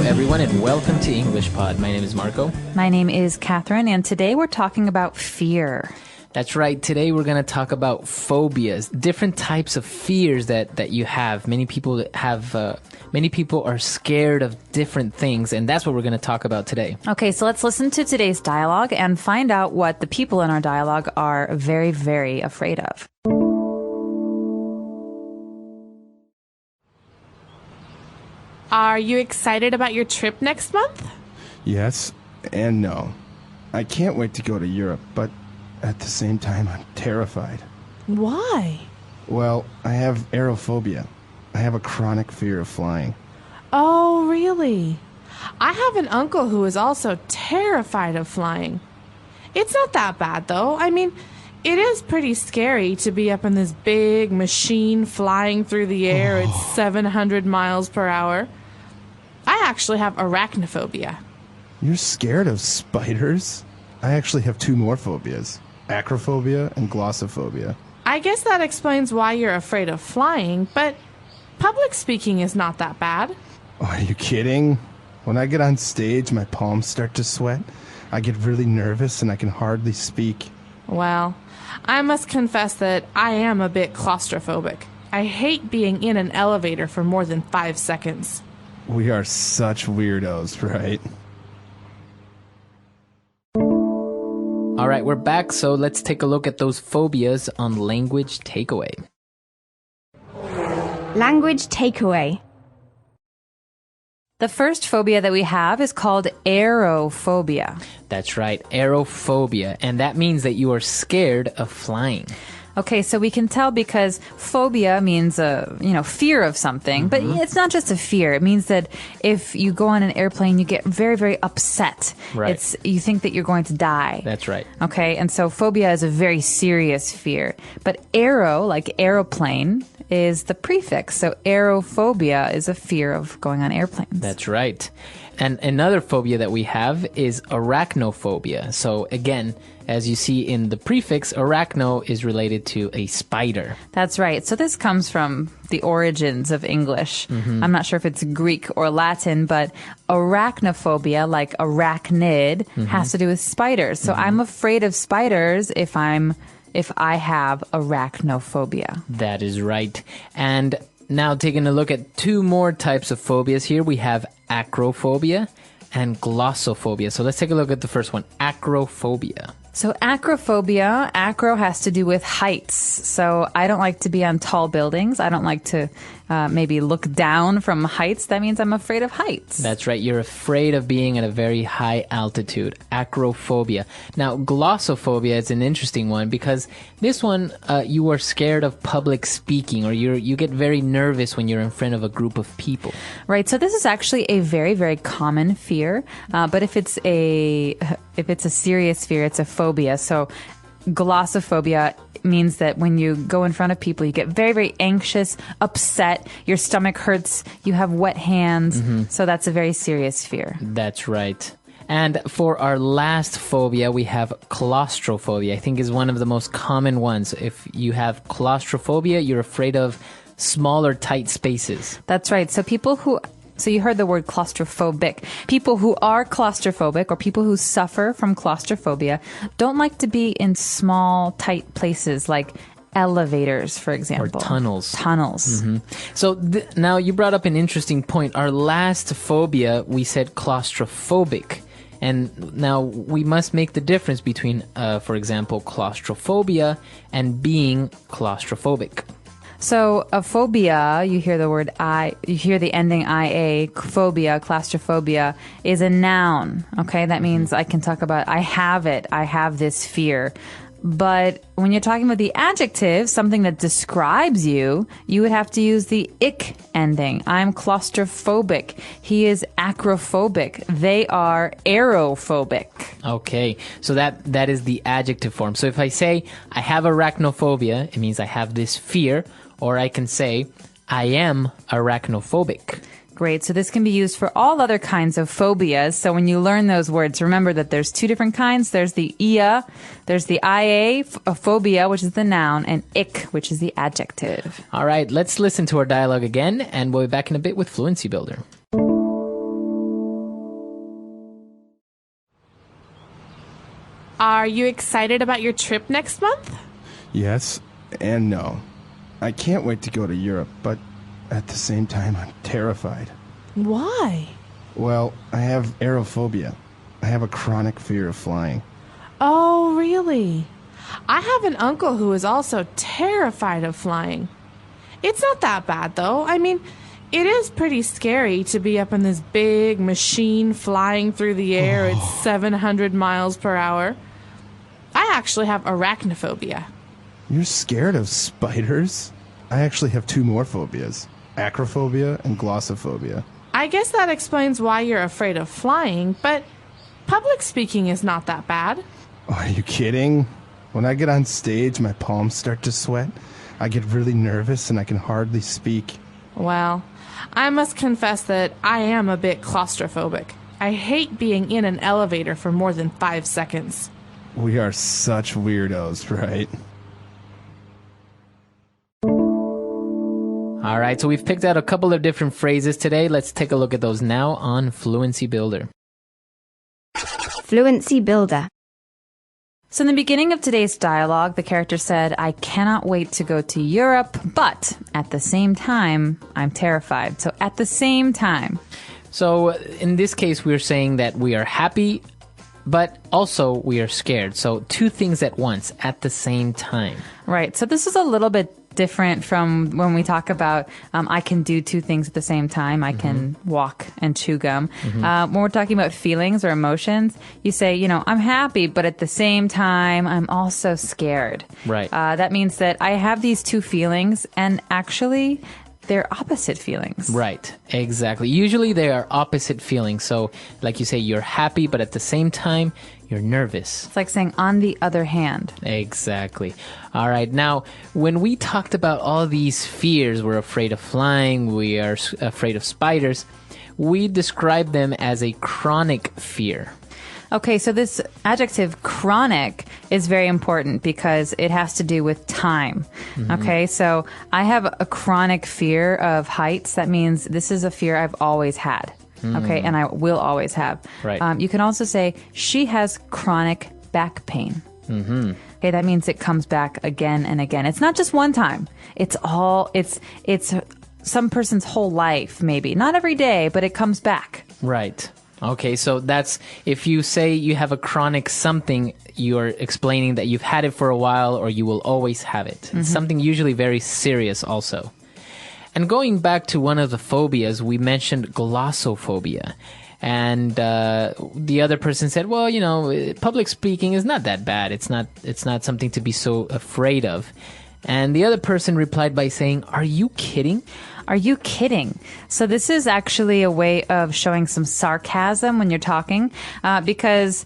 everyone, and welcome to English Pod. My name is Marco. My name is Catherine, and today we're talking about fear. That's right. Today we're going to talk about phobias, different types of fears that you have. Many people are scared of different things, and that's what we're going to talk about today. Okay, so let's listen to today's dialogue and find out what the people in our dialogue are very, very afraid of. Are you excited about your trip next month? Yes and no. I can't wait to go to Europe, but at the same time, I'm terrified. Why? Well, I have aerophobia. I have a chronic fear of flying. Oh, really? I have an uncle who is also terrified of flying. It's not that bad, though. I mean, it is pretty scary to be up in this big machine flying through the air at 700 miles per hour. I actually have arachnophobia. You're scared of spiders? I actually have two more phobias, acrophobia and glossophobia. I guess that explains why you're afraid of flying, but public speaking is not that bad. Oh, are you kidding? When I get on stage, my palms start to sweat. I get really nervous and I can hardly speak. Well, I must confess that I am a bit claustrophobic. I hate being in an elevator for more than 5 seconds. We are such weirdos, right? All right, we're back, so let's take a look at those phobias on Language Takeaway. Language takeaway. The first phobia that we have is called aerophobia. That's right, aerophobia, and that means that you are scared of flying. Okay, so we can tell because phobia means fear of something, but it's not just a fear. It means that if you go on an airplane, you get very, very upset. Right. You think that you're going to die. That's right. Okay, and so phobia is a very serious fear. But aero, like aeroplane, is the prefix. So aerophobia is a fear of going on airplanes. That's right. And another phobia that we have is arachnophobia. So again, as you see in the prefix, arachno is related to a spider. That's right. So this comes from the origins of English. I'm not sure if it's Greek or Latin, but arachnophobia, like arachnid, has to do with spiders. So I'm afraid of spiders if I have arachnophobia. That is right. And now taking a look at two more types of phobias here, we have acrophobia and glossophobia. So let's take a look at the first one, acrophobia. So acrophobia, acro has to do with heights. So I don't like to be on tall buildings. I don't like to maybe look down from heights. That means I'm afraid of heights. That's right. You're afraid of being at a very high altitude. Acrophobia. Now, glossophobia is an interesting one because this one, you are scared of public speaking, or you get very nervous when you're in front of a group of people. Right. So this is actually a very, very common fear. But if it's a serious fear, it's a phobia. So glossophobia means that when you go in front of people, you get very, very anxious, upset, your stomach hurts, you have wet hands. So that's a very serious fear. That's right. And for our last phobia, we have claustrophobia. I think is one of the most common ones. If you have claustrophobia, you're afraid of smaller, tight spaces. That's right. So you heard the word claustrophobic. People who are claustrophobic or people who suffer from claustrophobia don't like to be in small, tight places like elevators, for example. Or tunnels. So now you brought up an interesting point. Our last phobia, we said claustrophobic. And now we must make the difference between, for example, claustrophobia and being claustrophobic. So a phobia, you hear the ending IA, phobia, claustrophobia, is a noun. Okay, that means I can talk about I have this fear. But when you're talking about the adjective, something that describes you, you would have to use the ick ending. I'm claustrophobic. He is acrophobic. They are aerophobic. Okay, so that is the adjective form. So if I say I have arachnophobia, it means I have this fear. Or I can say, I am arachnophobic. Great. So this can be used for all other kinds of phobias. So when you learn those words, remember that there's two different kinds. There's the ia, there's the ia, a phobia, which is the noun, and ick, which is the adjective. All right, let's listen to our dialogue again, and we'll be back in a bit with Fluency Builder. Are you excited about your trip next month? Yes and no. I can't wait to go to Europe, but at the same time, I'm terrified. Why? Well, I have aerophobia. I have a chronic fear of flying. Oh, really? I have an uncle who is also terrified of flying. It's not that bad, though. I mean, it is pretty scary to be up in this big machine flying through the air at 700 miles per hour. I actually have arachnophobia. You're scared of spiders? I actually have two more phobias, acrophobia and glossophobia. I guess that explains why you're afraid of flying, but public speaking is not that bad. Oh, are you kidding? When I get on stage, my palms start to sweat. I get really nervous and I can hardly speak. Well, I must confess that I am a bit claustrophobic. I hate being in an elevator for more than 5 seconds. We are such weirdos, right? All right, so we've picked out a couple of different phrases today. Let's take a look at those now on Fluency Builder. Fluency Builder. So in the beginning of today's dialogue, the character said, I cannot wait to go to Europe, but at the same time, I'm terrified. So at the same time. So in this case, we're saying that we are happy, but also we are scared. So two things at once, at the same time. Right. So this is a little bit different from when we talk about I can do two things at the same time. I can walk and chew gum. When we're talking about feelings or emotions, you say, I'm happy, but at the same time, I'm also scared. Right. That means that I have these two feelings, and actually, they're opposite feelings. Right, exactly. Usually they are opposite feelings. So, like you say, you're happy, but at the same time, you're nervous. It's like saying, on the other hand. Exactly. All right. Now, when we talked about all these fears, we're afraid of flying, we are afraid of spiders, we describe them as a chronic fear. Okay, so this adjective chronic is very important because it has to do with time. Okay, so I have a chronic fear of heights. That means this is a fear I've always had. Okay, and I will always have. Right. You can also say she has chronic back pain. Okay, that means it comes back again and again. It's not just one time. It's some person's whole life, maybe. Not every day, but it comes back. Right. Okay, so that's, if you say you have a chronic something, you're explaining that you've had it for a while or you will always have it. It's something usually very serious also. And going back to one of the phobias, we mentioned glossophobia. And the other person said, well, public speaking is not that bad. It's not something to be so afraid of. And the other person replied by saying, are you kidding? Are you kidding? So this is actually a way of showing some sarcasm when you're talking, because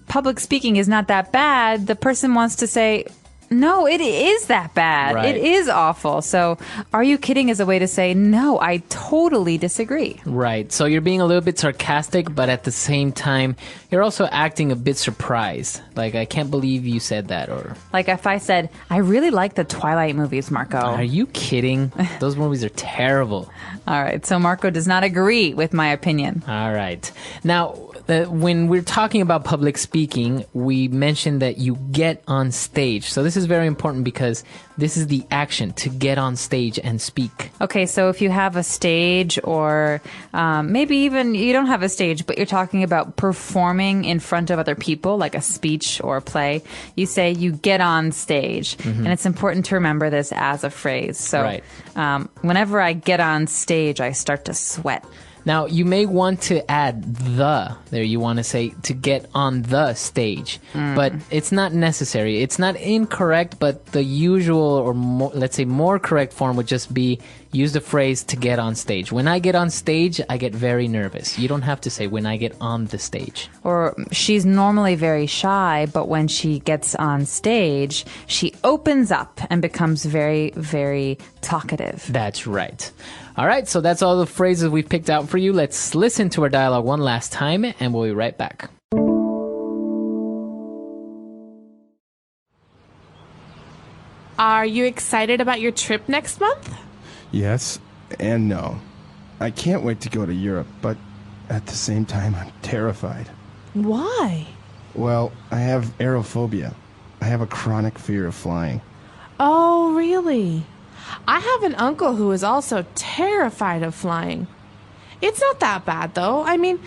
public speaking is not that bad. The person wants to say, no, it is that bad. Right. It is awful. So are you kidding is a way to say, no, I totally disagree. Right. So you're being a little bit sarcastic, but at the same time, you're also acting a bit surprised. Like, I can't believe you said that. Or Like if I said, I really like the Twilight movies, Marco. are you kidding? Those movies are terrible. All right. So Marco does not agree with my opinion. All right. Now, when we're talking about public speaking, we mentioned that you get on stage. So this is very important because this is the action, to get on stage and speak. Okay, so if you have a stage or maybe even you don't have a stage, but you're talking about performing in front of other people, like a speech or a play, you say you get on stage. And it's important to remember this as a phrase. So Right. Whenever I get on stage, I start to sweat. Now, you may want to add the there. You want to say to get on the stage, but it's not necessary. It's not incorrect, but the usual or let's say more correct form would just be use the phrase to get on stage. When I get on stage, I get very nervous. You don't have to say when I get on the stage. Or she's normally very shy, but when she gets on stage, she opens up and becomes very, very talkative. That's right. All right, so that's all the phrases we've picked out for you. Let's listen to our dialogue one last time, and we'll be right back. Are you excited about your trip next month? Yes and no. I can't wait to go to Europe, but at the same time, I'm terrified. Why? Well, I have aerophobia. I have a chronic fear of flying. Oh, really? I have an uncle who is also terrified of flying. It's not that bad, though. I mean,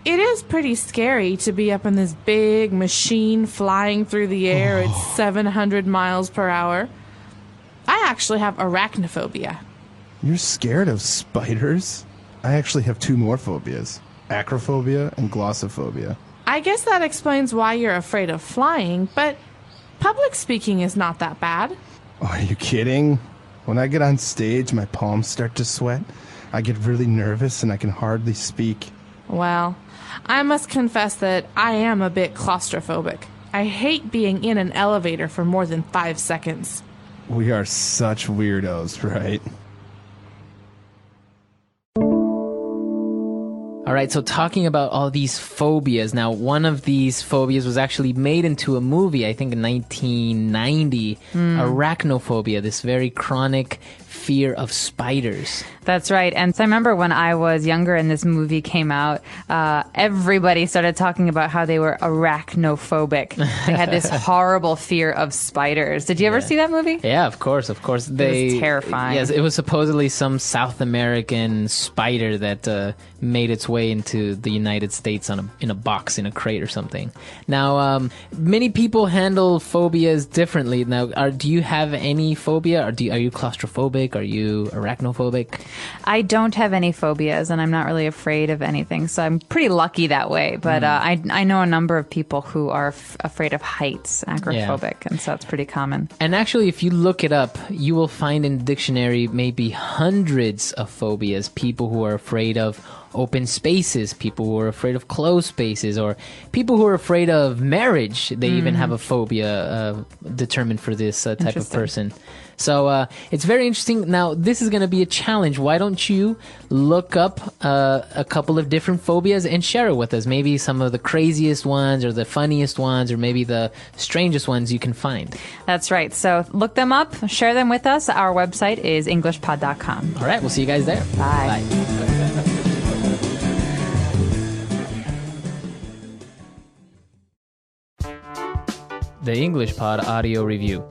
it is pretty scary to be up in this big machine flying through the air at 700 miles per hour. I actually have arachnophobia. You're scared of spiders? I actually have two more phobias. Acrophobia and glossophobia. I guess that explains why you're afraid of flying, but public speaking is not that bad. Oh, are you kidding? When I get on stage, my palms start to sweat. I get really nervous and I can hardly speak. Well, I must confess that I am a bit claustrophobic. I hate being in an elevator for more than 5 seconds. We are such weirdos, right? All right, so talking about all these phobias. Now, one of these phobias was actually made into a movie, I think in 1990. Arachnophobia, this very chronic fear of spiders. That's right. And so I remember when I was younger and this movie came out, everybody started talking about how they were arachnophobic. They had this horrible fear of spiders. Did you ever see that movie? Yeah, of course. It was terrifying. Yes, it was supposedly some South American spider that made its way into the United States in a box, in a crate or something. Now, many people handle phobias differently. Now, do you have any phobia? Or are you claustrophobic? Are you arachnophobic? I don't have any phobias, and I'm not really afraid of anything, so I'm pretty lucky that way. But I know a number of people who are afraid of heights, acrophobic, and so it's pretty common. And actually, if you look it up, you will find in the dictionary maybe hundreds of phobias. People who are afraid of open spaces, people who are afraid of closed spaces, or people who are afraid of marriage. They even have a phobia determined for this type of person. So it's very interesting. Now, this is going to be a challenge. Why don't you look up a couple of different phobias and share it with us? Maybe some of the craziest ones or the funniest ones or maybe the strangest ones you can find. That's right. So look them up, share them with us. Our website is englishpod.com. All right, we'll see you guys there. Bye. The English Pod Audio Review.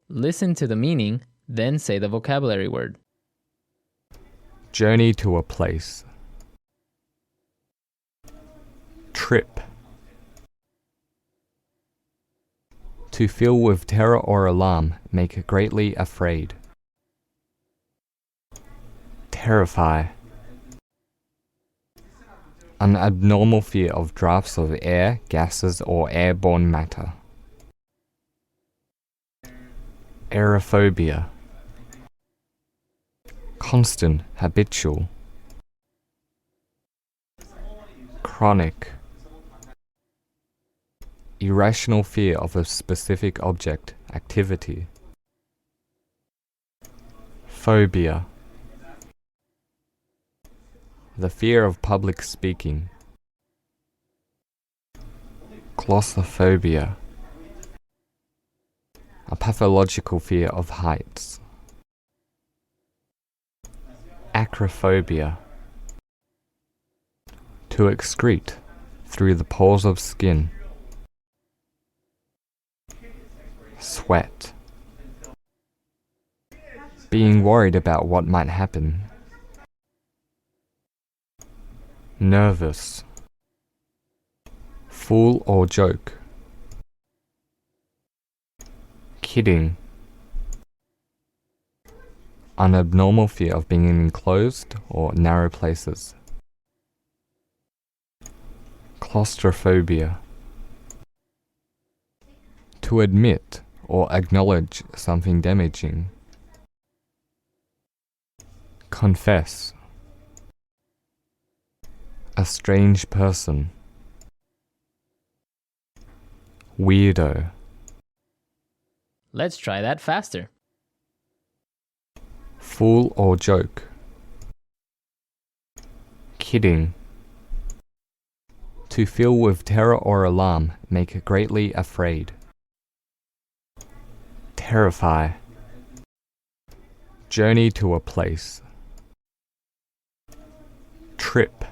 Listen to the meaning, then say the vocabulary word. Journey to a place. Trip. To fill with terror or alarm, make greatly afraid. Terrify. An abnormal fear of drafts of air, gases, or airborne matter. Aerophobia. Constant, habitual. Chronic. Irrational fear of a specific object, activity. Phobia. The fear of public speaking. Glossophobia. A pathological fear of heights. Acrophobia. To excrete through the pores of skin. Sweat. Being worried about what might happen. Nervous. Fool or joke. Kidding. An abnormal fear of being in enclosed or narrow places. Claustrophobia. To admit or acknowledge something damaging. Confess. A strange person. Weirdo. Let's try that faster. Fool or joke. Kidding. To fill with terror or alarm, make greatly afraid. Terrify. Journey to a place. Trip.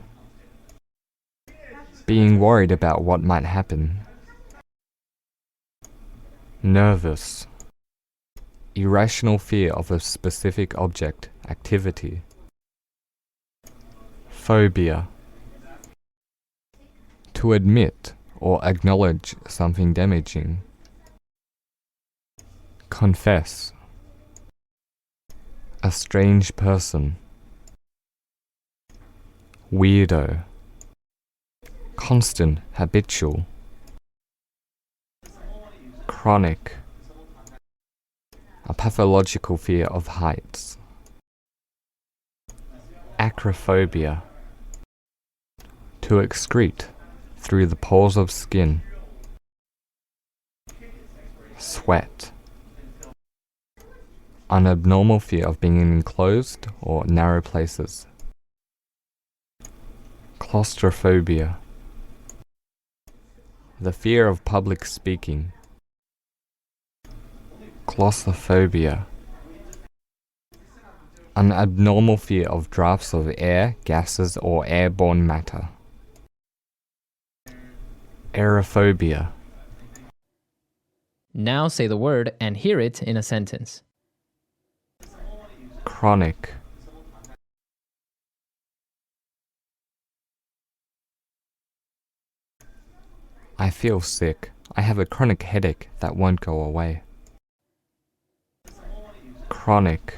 Being worried about what might happen. Nervous. Irrational fear of a specific object, activity. Phobia. To admit or acknowledge something damaging. Confess. A strange person. Weirdo. Constant, habitual. Chronic. A pathological fear of heights. Acrophobia. To excrete through the pores of skin. Sweat. An abnormal fear of being in enclosed or narrow places. Claustrophobia. The fear of public speaking. Glossophobia. An abnormal fear of drafts of air, gases, or airborne matter. Aerophobia. Now say the word and hear it in a sentence. Chronic. I feel sick. I have a chronic headache that won't go away. Chronic.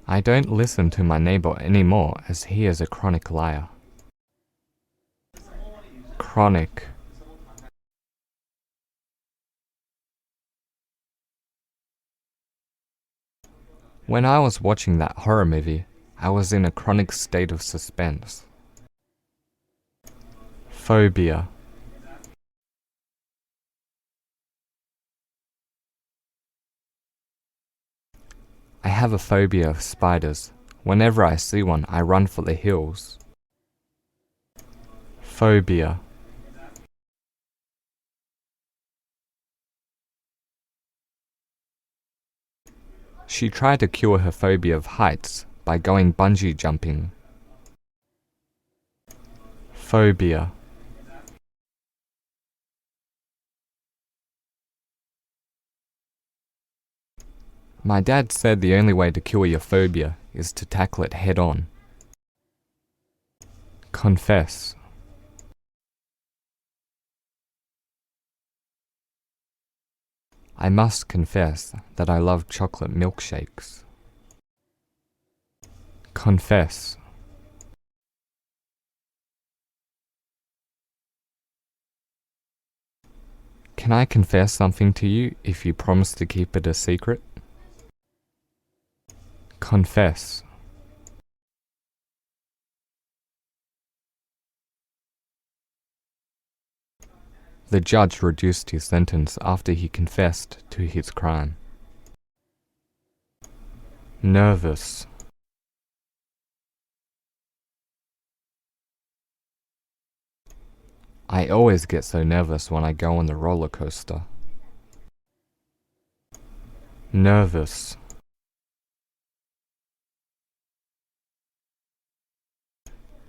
I don't listen to my neighbor anymore as he is a chronic liar. Chronic. When I was watching that horror movie, I was in a chronic state of suspense. Phobia. I have a phobia of spiders. Whenever I see one, I run for the hills. Phobia. She tried to cure her phobia of heights by going bungee jumping. Phobia. My dad said the only way to cure your phobia is to tackle it head on. Confess. I must confess that I love chocolate milkshakes. Confess. Can I confess something to you if you promise to keep it a secret? Confess. The judge reduced his sentence after he confessed to his crime. Nervous. I always get so nervous when I go on the roller coaster. Nervous.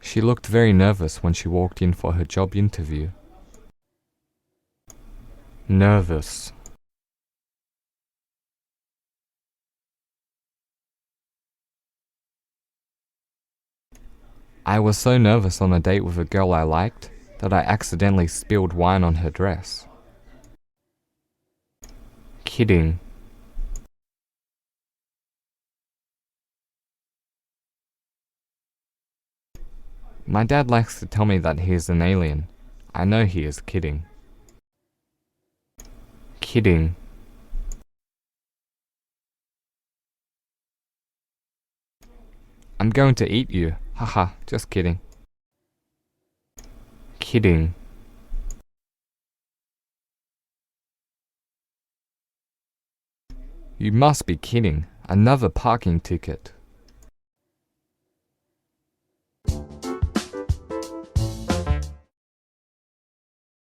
She looked very nervous when she walked in for her job interview. Nervous. I was so nervous on a date with a girl I liked that I accidentally spilled wine on her dress. Kidding. My dad likes to tell me that he is an alien. I know he is kidding. Kidding. I'm going to eat you. Haha, just kidding. Kidding. You must be kidding. Another parking ticket.